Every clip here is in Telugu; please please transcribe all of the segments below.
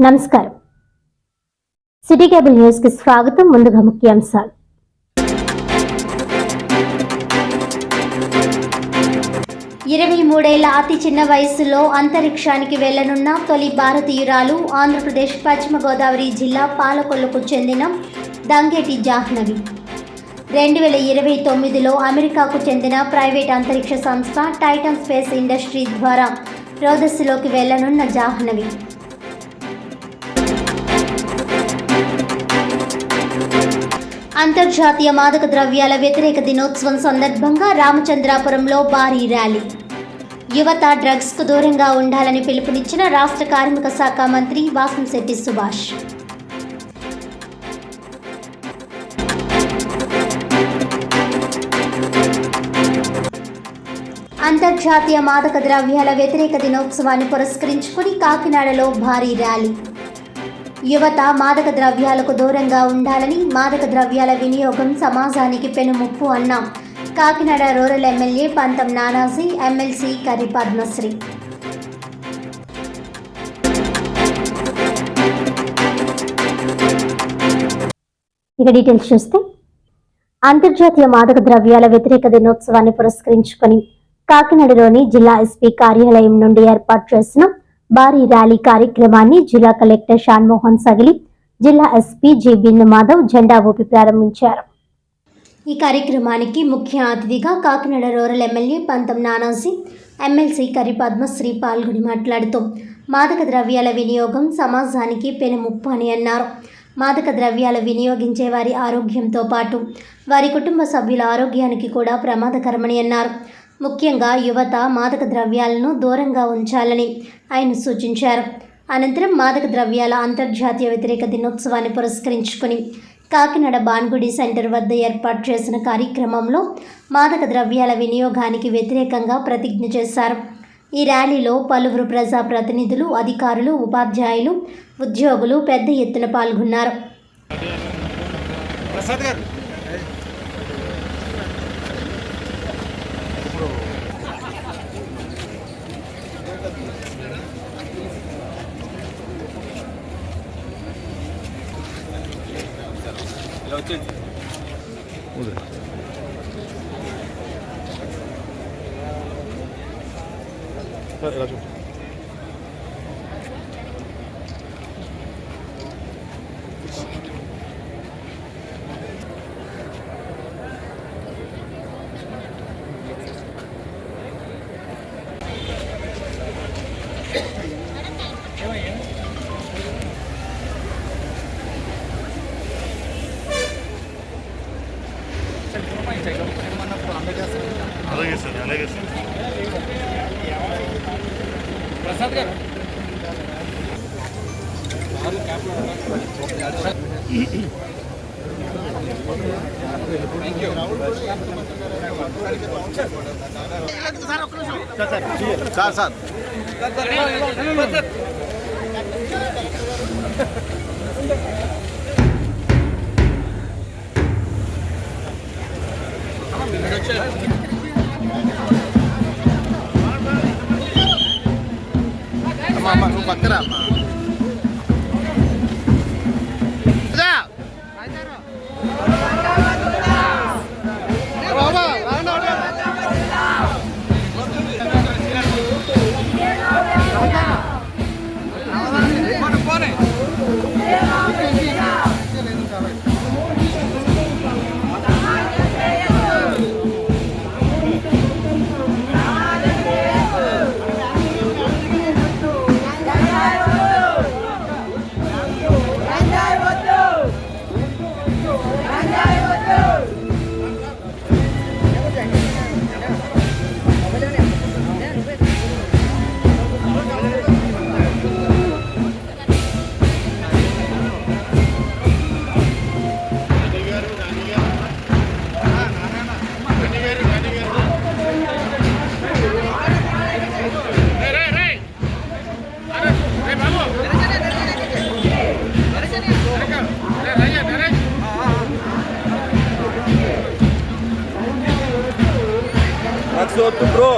నమస్కారం. సిటీ కేబుల్ న్యూస్ కి స్వాగతం. ముందుగా ముఖ్యాంశాలు. మూడేళ్ల అతి చిన్న వయసులో అంతరిక్షానికి వెళ్లనున్న తొలి భారతీయురాలు ఆంధ్రప్రదేశ్ పశ్చిమ గోదావరి జిల్లా పాలకొల్లుకు చెందిన దంగేటి జాహ్నవి. 2029లో అమెరికాకు చెందిన ప్రైవేట్ అంతరిక్ష సంస్థ టైటన్ స్పేస్ ఇండస్ట్రీ ద్వారా రోదస్సులోకి వెళ్లనున్న జాహ్నవి అంతర్జాతీయ మాదక ద్రవ్యాల వ్యతిరేక దినోత్సవం సందర్భంగా రామచంద్రాపురంలో భారీ ర్యాలీ. యువత డ్రగ్స్కు దూరంగా ఉండాలని పిలుపునిచ్చిన రాష్ట్ర కార్మిక శాఖ మంత్రి వాసంశెట్టి సుభాష్. అంతర్జాతీయ మాదక ద్రవ్యాల వ్యతిరేక దినోత్సవాన్ని పురస్కరించుకుని కాకినాడలో భారీ ర్యాలీ. యువత మాదక ద్రవ్యాలకు దూరంగా ఉండాలని, మాదక ద్రవ్యాల వినియోగం సమాజానికి పెనుముప్పు అన్న కాకినాడ రూరల్ ఎమ్మెల్యే పంతం నానాజీ, ఎమ్మెల్సీ కర్రి పద్మశ్రీ. ఇక డీటెయిల్స్ చూస్తే, అంతర్జాతీయ మాదక ద్రవ్యాల వ్యతిరేక దినోత్సవాన్ని పురస్కరించుకొని కాకినాడలోని జిల్లా ఎస్పీ కార్యాలయం నుండి ఏర్పాటు చేసిన భారీ ర్యాలీ కార్యక్రమాన్ని జిల్లా కలెక్టర్ షాన్మోహన్ సగిలి, జిల్లా ఎస్పీ జి బిన్ను మాధవ్ జెండా ఊపి ప్రారంభించారు. ఈ కార్యక్రమానికి ముఖ్య అతిథిగా కాకినాడ రూరల్ ఎమ్మెల్యే పంతం నానాజీ, ఎమ్మెల్సీ కర్రి పద్మశ్రీ పాల్గొని మాట్లాడుతూ మాదక ద్రవ్యాల వినియోగం సమాజానికి పెనుముప్పు అని అన్నారు. మాదక ద్రవ్యాల వినియోగించే వారి ఆరోగ్యంతో పాటు వారి కుటుంబ సభ్యుల ఆరోగ్యానికి కూడా ప్రమాదకరమని అన్నారు. ముఖ్యంగా యువత మాదక ద్రవ్యాలను దూరంగా ఉంచాలని ఆయన సూచించారు. అనంతరం మాదక ద్రవ్యాల అంతర్జాతీయ వ్యతిరేక దినోత్సవాన్ని పురస్కరించుకుని కాకినాడ బాన్గుడి సెంటర్ వద్ద ఏర్పాటు చేసిన కార్యక్రమంలో మాదక ద్రవ్యాల వినియోగానికి వ్యతిరేకంగా ప్రతిజ్ఞ చేశారు. ఈ ర్యాలీలో పలువురు ప్రజాప్రతినిధులు, అధికారులు, ఉపాధ్యాయులు, ఉద్యోగులు పెద్ద ఎత్తున పాల్గొన్నారు. రాజు అలాగే సార్, అలాగే సార్. ప్రసాద్ గారు సార్ సార్ అమ్మా నువ్వు పక్కరా అమ్మా. వద్దు బ్రో,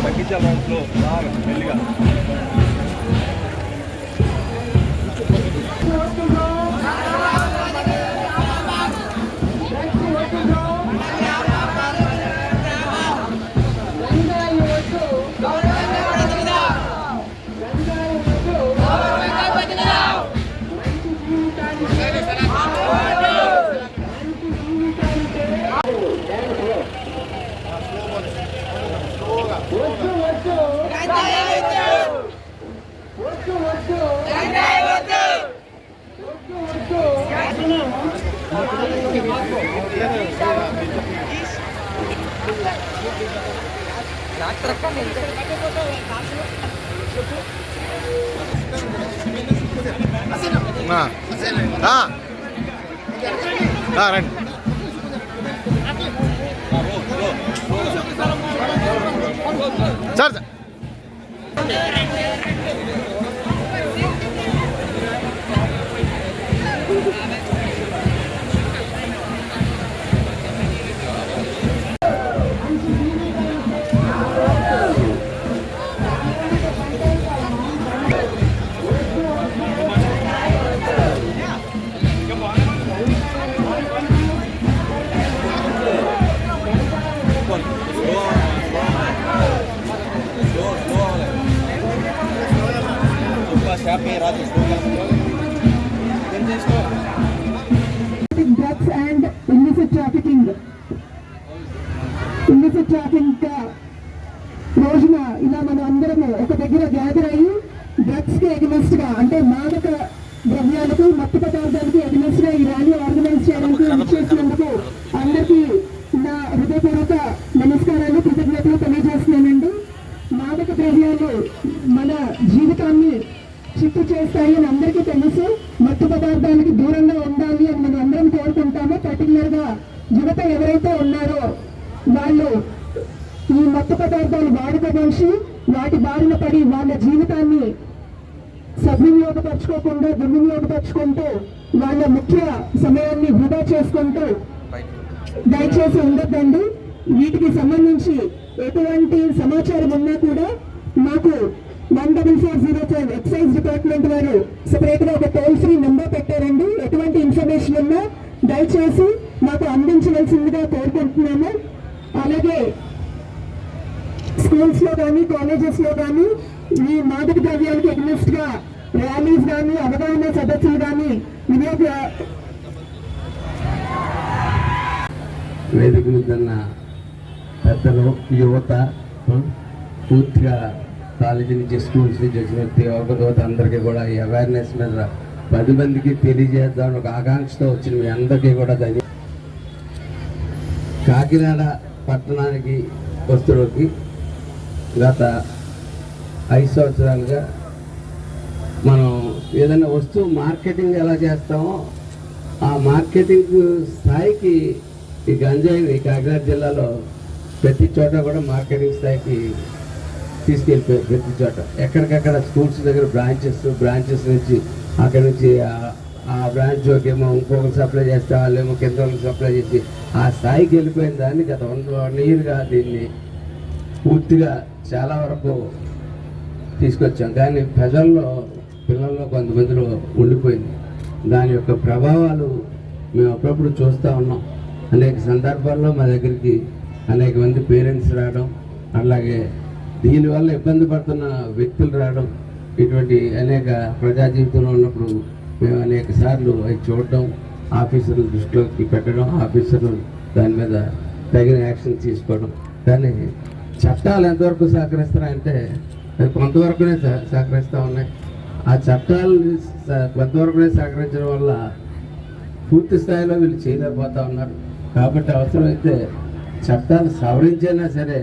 తగ్గించాలి. మెల్లిగా రండి. Sir drugs and illicit trafficking రోజున ఇలా మనం అందరము ఒక దగ్గర గ్యాదర్ అయ్యి డ్రగ్స్ కి ఎగ్నెస్ట్ గా అంటే మాదక ద్రవ్యాలకు మత్తు పదార్థాలకు ఎగ్నెస్ట్ గా ఈ ర్యాలీ ఆర్గనైజ్ చేయడానికి చేసినందుకు అందరికీ నా హృదయపూర్వక నమస్కారాలు కృతజ్ఞతలు తెలియజేస్తున్నానండి. మాదక ద్రవ్యాలు మన జీవితాన్ని చిత్తు చేస్తాయి అని అందరికీ తెలుసు. మత్తు పదార్థాలకి దూరంగా ఉండాలి అని మనం అందరం కోరుకుంటాము. పర్టికులర్ గా యువత ఎవరైతే ఉన్నారో వాళ్ళు ఈ మత్తు పదార్థాలు వాడుకోవలసి వాటి బారిన పడి వాళ్ళ జీవితాన్ని సద్వినియోగపరచుకోకుండా దుర్వినియోగపరచుకుంటూ వాళ్ళ ముఖ్య సమయాన్ని వృధా చేసుకుంటూ దయచేసి ఉండొద్దండి. వీటికి సంబంధించి ఎటువంటి సమాచారం ఉన్నా కూడా మాకు 14405 ఎక్సైజ్ డిపార్ట్మెంట్ వారు సెపరేట్ గా ఒక టోల్ ఫ్రీ నెంబర్ పెట్టారండి. ఎటువంటి ఇన్ఫర్మేషన్ ఉన్నా దయచేసి మాకు అందించవలసిందిగా కోరుకుంటున్నాము. అలాగే స్కూల్స్ లో కానీ కాలేజెస్ లో కానీ ఈ మాదక ద్రవ్యాలకు ఎగ్నెస్ట్ గా ర్యాలీస్ కానీ అవగాహన సదస్సులు కానీ వేదిక మీదన్న పెద్దలు, యువత, పూర్తిగా కాలేజీ నుంచి స్కూల్స్ నుంచి వచ్చిన యువత అందరికీ కూడా ఈ అవేర్నెస్ మీద 10 మందికి తెలియజేద్దామని ఒక ఆకాంక్షతో వచ్చిన మీ అందరికీ కూడా కాకినాడ పట్టణానికి వస్తువులకి గత 5 సంవత్సరాలుగా మనం ఏదైనా వస్తువు మార్కెటింగ్ ఎలా చేస్తామో ఆ మార్కెటింగ్ స్థాయికి ఈ గంజాయిని కాకినాడ జిల్లాలో ప్రతి చోట కూడా మార్కెటింగ్ స్థాయికి తీసుకెళ్ళిపోయారు. ప్రతి చోట ఎక్కడికక్కడ స్కూల్స్ దగ్గర బ్రాంచెస్ నుంచి అక్కడి నుంచి ఆ బ్రాంచ్ ఏమో ఇంకొకరు సప్లై చేస్తే వాళ్ళేమో కింద వాళ్ళకి సప్లై చేసి ఆ స్థాయికి వెళ్ళిపోయిన దాన్ని గత 1 ఇయర్గా దీన్ని పూర్తిగా చాలా వరకు తీసుకొచ్చాం. కానీ ప్రజల్లో పిల్లల్లో కొంతమందిలో ఉండిపోయింది. దాని యొక్క ప్రభావాలు మేము అప్పుడప్పుడు చూస్తూ ఉన్నాం. అనేక సందర్భాల్లో మా దగ్గరికి అనేక మంది పేరెంట్స్ రావడం, అలాగే దీనివల్ల ఇబ్బంది పడుతున్న వ్యక్తులు రావడం, ఇటువంటి అనేక ప్రజా జీవితంలో ఉన్నప్పుడు మేము అనేక సార్లు అవి చూడడం, ఆఫీసర్ల దృష్టిలోకి పెట్టడం, ఆఫీసర్లు దాని మీద తగిన యాక్షన్ తీసుకోవడం. కానీ చట్టాలు ఎంతవరకు సహకరిస్తున్నాయంటే అది కొంతవరకునే సహకరిస్తూ ఉన్నాయి. ఆ చట్టాలు కొంతవరకునే సహకరించడం వల్ల పూర్తి స్థాయిలో వీళ్ళు చేయలేకపోతూ ఉన్నారు. కాబట్టి అవసరమైతే చట్టాలు సవరించైనా సరే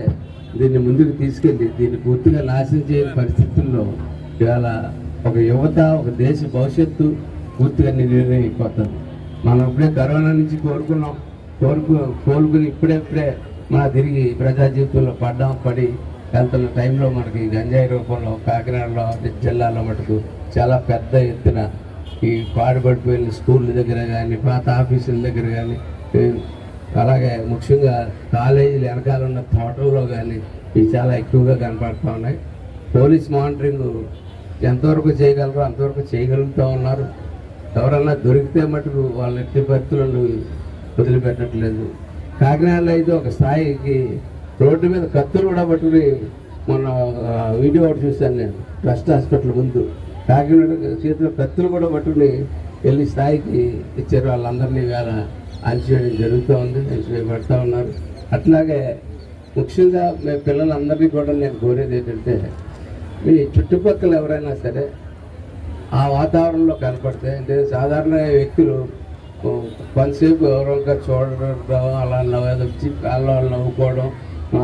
దీన్ని ముందుకు తీసుకెళ్ళి దీన్ని పూర్తిగా నాశనం చేయని పరిస్థితుల్లో ఇవాళ ఒక యువత, ఒక దేశ భవిష్యత్తు పూర్తిగా నిర్ణయిపోతుంది. మనం ఇప్పుడే కరోనా నుంచి కోలుకుని ఇప్పుడే మన తిరిగి ప్రజా జీవితంలో పడి వెళ్తున్న టైంలో మనకి గంజాయి రూపంలో కాకినాడలో జిల్లాలో మటుకు చాలా పెద్ద ఎత్తున ఈ పాడుపడిపోయిన స్కూళ్ళ దగ్గర కానీ, పాత ఆఫీసుల దగ్గర కానీ, అలాగే ముఖ్యంగా కాలేజీలు వెనకాల ఉన్న తోటల్లో కానీ ఇవి చాలా ఎక్కువగా కనపడుతూ ఉన్నాయి. పోలీస్ మానిటరింగ్ ఎంతవరకు చేయగలరో అంతవరకు చేయగలుగుతూ ఉన్నారు. ఎవరన్నా దొరికితే మటుకు వాళ్ళ ఎట్టి పరిస్థితులను వదిలిపెట్టట్లేదు. కాకినాడలో అయితే ఒక స్థాయికి రోడ్డు మీద కత్తులు కూడా పట్టుకుని మొన్న వీడియో ఒకటి చూశాను నేను ట్రస్ట్ హాస్పిటల్ ముందు. కాకినాడ చేతిలో కత్తులు కూడా పట్టుకుని వెళ్ళి స్థాయికి ఇచ్చారు. వాళ్ళందరినీ వేళ అణచివేయడం జరుగుతూ ఉంది, అణచివేయబడుతూ ఉన్నారు. అట్లాగే ముఖ్యంగా మీ పిల్లలందరినీ కూడా నేను కోరేది ఏంటంటే మీ చుట్టుపక్కల ఎవరైనా సరే ఆ వాతావరణంలో కనపడతాయి. అంటే సాధారణ వ్యక్తులు కొంతసేపు ఎవరో చూడడం, అలా వచ్చి వాళ్ళు నవ్వుకోవడం,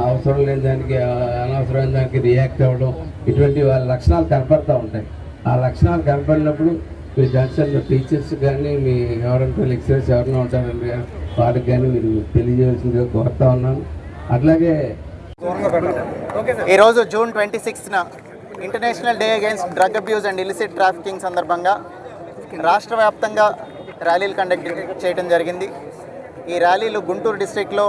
అవసరం లేని దానికి అనవసరమైన దానికి రియాక్ట్ అవ్వడం, ఇటువంటి వాళ్ళ లక్షణాలు కనపడుతూ ఉంటాయి. ఆ లక్షణాలు కనపడినప్పుడు మీ జంక్షన్లో టీచర్స్ కానీ మీ ఎవరంటే లెక్చరర్స్ ఎవరైనా ఉంటారండి వారికి కానీ మీరు తెలియజేయాల్సిందిగా కోరుతా ఉన్నాను. అట్లాగే ఈరోజు జూన్ 26న international day against drug abuse and illicit trafficking సందర్భంగా రాష్ట్ర వ్యాప్తంగా ర్యాలీలు కండక్ట్ చేయడం జరిగింది. ఈ ర్యాలీలు గుంటూరు డిస్ట్రిక్ట్లో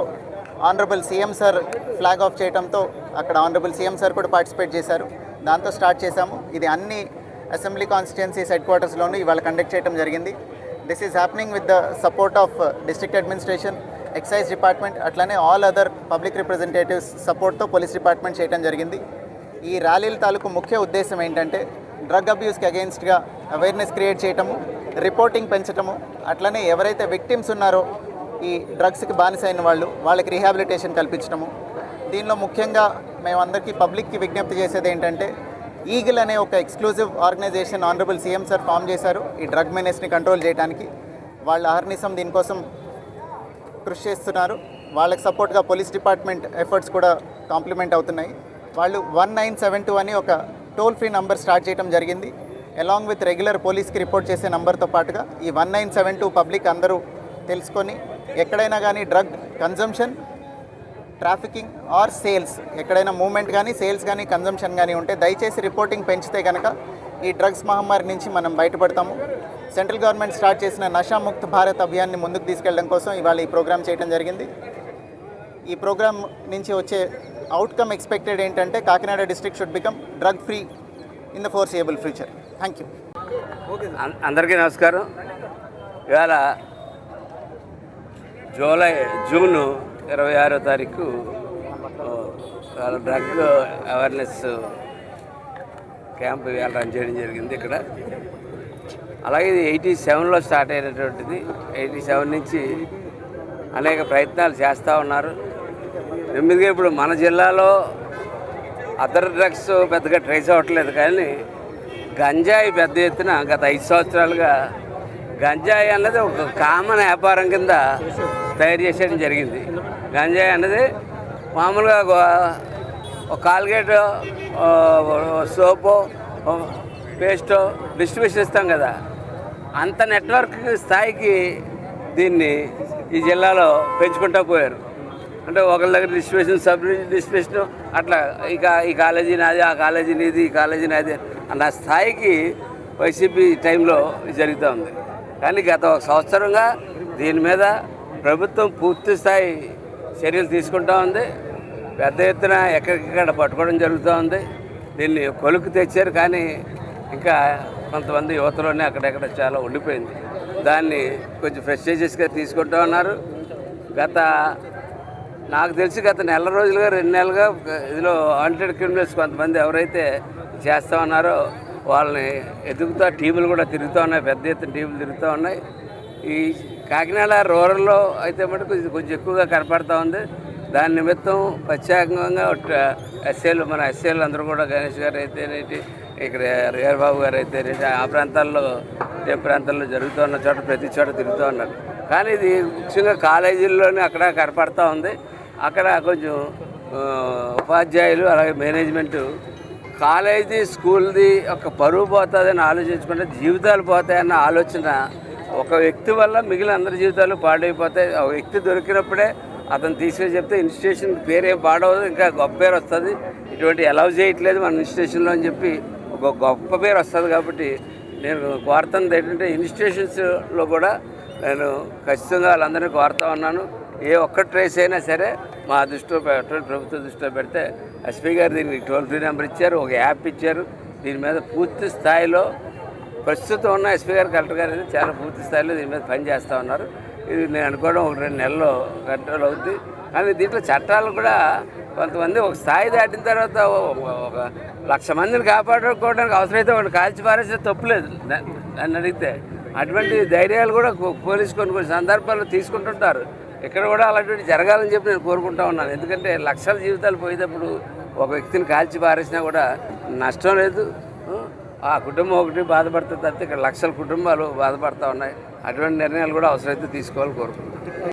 honourable CM sir flag of చేయడంతో అక్కడ ఆనరబుల్ సీఎం సార్ కూడా పార్టిసిపేట్ చేశారు. దాంతో స్టార్ట్ చేశాము. ఇది అన్ని అసెంబ్లీ కాన్స్టిట్యుయెన్సీస్ హెడ్ క్వార్టర్స్లోనూ ఇవాళ కండక్ట్ చేయడం జరిగింది. This is happening with the support of district administration, excise department, అట్లానే ఆల్ అదర్ పబ్లిక్ రిప్రజెంటేటివ్స్ సపోర్ట్తో పోలీస్ డిపార్ట్మెంట్ చేయడం జరిగింది. ఈ ర్యాలీల తాలూకు ముఖ్య ఉద్దేశం ఏంటంటే డ్రగ్ అబ్యూస్కి అగెయిన్స్ట్గా అవేర్నెస్ క్రియేట్ చేయటము, రిపోర్టింగ్ పెంచటము, అట్లనే ఎవరైతే విక్టిమ్స్ ఉన్నారో ఈ డ్రగ్స్కి బానిసైన వాళ్ళకి రీహాబిలిటేషన్ కల్పించడము. దీనిలో ముఖ్యంగా మేమందరికీ పబ్లిక్కి విజ్ఞప్తి చేసేది ఏంటంటే ఈగిల్ అనే ఒక exclusive organisation honourable CM sir form చేశారు ఈ డ్రగ్ మెనేస్ని కంట్రోల్ చేయడానికి. వాళ్ళ అహర్నిశం దీనికోసం కృషి చేస్తున్నారు. వాళ్ళకి సపోర్ట్గా పోలీస్ డిపార్ట్మెంట్ ఎఫర్ట్స్ కూడా కాంప్లిమెంట్ అవుతున్నాయి. వాళ్ళు 1972 అని ఒక టోల్ ఫ్రీ నంబర్ స్టార్ట్ చేయడం జరిగింది. అలాంగ్ విత్ రెగ్యులర్ పోలీస్కి రిపోర్ట్ చేసే నంబర్తో పాటుగా ఈ 1972 పబ్లిక్ అందరూ తెలుసుకొని ఎక్కడైనా కానీ drug consumption, trafficking or sales, ఎక్కడైనా మూవ్మెంట్ కానీ సేల్స్ కానీ కన్జంప్షన్ కానీ ఉంటే దయచేసి రిపోర్టింగ్ పెంచితే కనుక ఈ డ్రగ్స్ మహమ్మారి నుంచి మనం బయటపడతాము. సెంట్రల్ గవర్నమెంట్ స్టార్ట్ చేసిన నషాముక్త భారత్ అభియాన్ని ముందుకు తీసుకెళ్ళడం కోసం ఇవాళ ఈ ప్రోగ్రామ్ చేయడం జరిగింది. ఈ ప్రోగ్రామ్ నుంచి వచ్చే అవుట్కమ్ ఎక్స్పెక్టెడ్ ఏంటంటే Kakinada district should become drug free in the foreseeable future. Thank you. అందరికీ నమస్కారం. ఇవాళ జూన్ 26వ తారీఖు డ్రగ్ అవేర్నెస్ క్యాంప్ ఇవాళ రన్ చేయడం జరిగింది ఇక్కడ. అలాగే ఇది 87లో స్టార్ట్ అయినటువంటిది. 87 నుంచి అనేక ప్రయత్నాలు చేస్తూ ఉన్నారు. నెమ్మదిగా ఇప్పుడు మన జిల్లాలో అదర్ డ్రగ్స్ పెద్దగా ట్రేస్ అవ్వట్లేదు, కానీ గంజాయి పెద్ద ఎత్తున గత 5 సంవత్సరాలుగా గంజాయి అన్నది ఒక కామన్ వ్యాపారం కింద తయారు చేసేయడం జరిగింది. గంజాయి అన్నది మామూలుగా ఒక కాల్గేట్, సోపు, పేస్టో డిస్ట్రిబ్యూషన్ ఇస్తాం కదా, అంత నెట్వర్క్ స్థాయికి దీన్ని ఈ జిల్లాలో పెంచుకుంటూ పోయారు. అంటే ఒకరి దగ్గర డిస్ట్రిబ్యూషన్, సబ్ డిస్ట్రిబ్యూషన్, అట్లా ఈ కాలేజీ నాది, ఆ కాలేజీ నీది, ఈ కాలేజీ నాది అన్న స్థాయికి వైసీపీ టైంలో జరుగుతూ ఉంది. కానీ గత 1 సంవత్సరంగా దీని మీద ప్రభుత్వం పూర్తి స్థాయి చర్యలు తీసుకుంటూ ఉంది. పెద్ద ఎత్తున ఎక్కడికక్కడ పట్టుకోవడం జరుగుతూ ఉంది. దీన్ని కొలుకు తెచ్చారు, కానీ ఇంకా కొంతమంది యువతలోనే అక్కడెక్కడ చాలా ఉండిపోయింది. దాన్ని కొంచెం ఫ్రెషేజెస్గా తీసుకుంటూ ఉన్నారు. నాకు తెలిసి గత నెల రోజులుగా 2 నెలలుగా ఇందులో వాంటెడ్ క్రిమినల్స్ కొంతమంది ఎవరైతే చేస్తూ ఉన్నారో వాళ్ళని ఎదుగుతా టీములు కూడా తిరుగుతూ ఉన్నాయి, పెద్ద ఎత్తున టీములు తిరుగుతూ ఉన్నాయి. ఈ కాకినాడ రూరల్లో అయితే మటుకు ఇది కొంచెం ఎక్కువగా కనపడుతూ ఉంది. దాని నిమిత్తం ప్రత్యేకంగా మన ఎస్ఏలు అందరూ కూడా గణేష్ గారు అయితేనేటి, ఇక్కడ రేర్బాబు గారు అయితేనేటి, ఆ ప్రాంతాల్లో ఏ ప్రాంతాల్లో జరుగుతున్న చోట ప్రతి చోట తిరుగుతూ ఉన్నారు. కానీ ఇది ముఖ్యంగా కాలేజీల్లోనే అక్కడ కనపడుతూ ఉంది. అక్కడ కొంచెం ఉపాధ్యాయులు అలాగే మేనేజ్మెంటు కాలేజీ స్కూల్ది ఒక పరువు పోతుందని ఆలోచించుకుంటే జీవితాలు పోతాయన్న ఆలోచన, ఒక వ్యక్తి వల్ల మిగిలిన అందరి జీవితాలు పాడైపోతాయి. ఒక వ్యక్తి దొరికినప్పుడే అతను తీసుకొని చెప్తే ఇన్స్టిట్యూషన్ పేరేం పాడవదు, ఇంకా గొప్ప పేరు వస్తుంది. ఇటువంటి అలౌ చేయట్లేదు మన ఇన్స్టిట్యూషన్లో అని చెప్పి ఒక గొప్ప పేరు వస్తుంది. కాబట్టి నేను కోరుతున్నది ఏంటంటే ఇన్స్టిట్యూషన్స్లో కూడా నేను ఖచ్చితంగా వాళ్ళందరినీ కోరుతా ఉన్నాను. ఏ ఒక్క ట్రేస్ అయినా సరే మా దృష్టిలో ప్రభుత్వ దృష్టిలో పెడితే ఎస్పీ గారు దీనికి టోల్ ఫ్రీ నెంబర్ ఇచ్చారు, ఒక యాప్ ఇచ్చారు. దీని మీద పూర్తి స్థాయిలో ప్రస్తుతం ఉన్న ఎస్పీ గారు, కలెక్టర్ గారు చాలా పూర్తి స్థాయిలో దీని మీద పనిచేస్తూ ఉన్నారు. ఇది నేను అనుకోవడం 1-2 నెలల్లో కంట్రోల్ అవుతుంది. కానీ దీంట్లో చట్టాలు కూడా కొంతమంది ఒక స్థాయి దాటిన తర్వాత 1,00,000 మందిని కాపాడుకోవడానికి అవసరమైతే వాళ్ళు కాల్చి పారేస్తే తప్పులేదు నన్ను అడిగితే. అటువంటి ధైర్యాలు కూడా పోలీసు కొన్ని సందర్భాల్లో తీసుకుంటుంటారు. ఇక్కడ కూడా అలాంటివి జరగాలని చెప్పి నేను కోరుకుంటా ఉన్నాను. ఎందుకంటే లక్షల జీవితాలు పోయేటప్పుడు ఒక వ్యక్తిని కాల్చి పారేసినా కూడా నష్టం లేదు. ఆ కుటుంబం ఒకటి బాధపడుతుంది తప్పితే ఇక్కడ లక్షల కుటుంబాలు బాధపడుతూ ఉన్నాయి. అటువంటి నిర్ణయాలు కూడా అవసరమైతే తీసుకోవాలని కోరుకుంటున్నాను.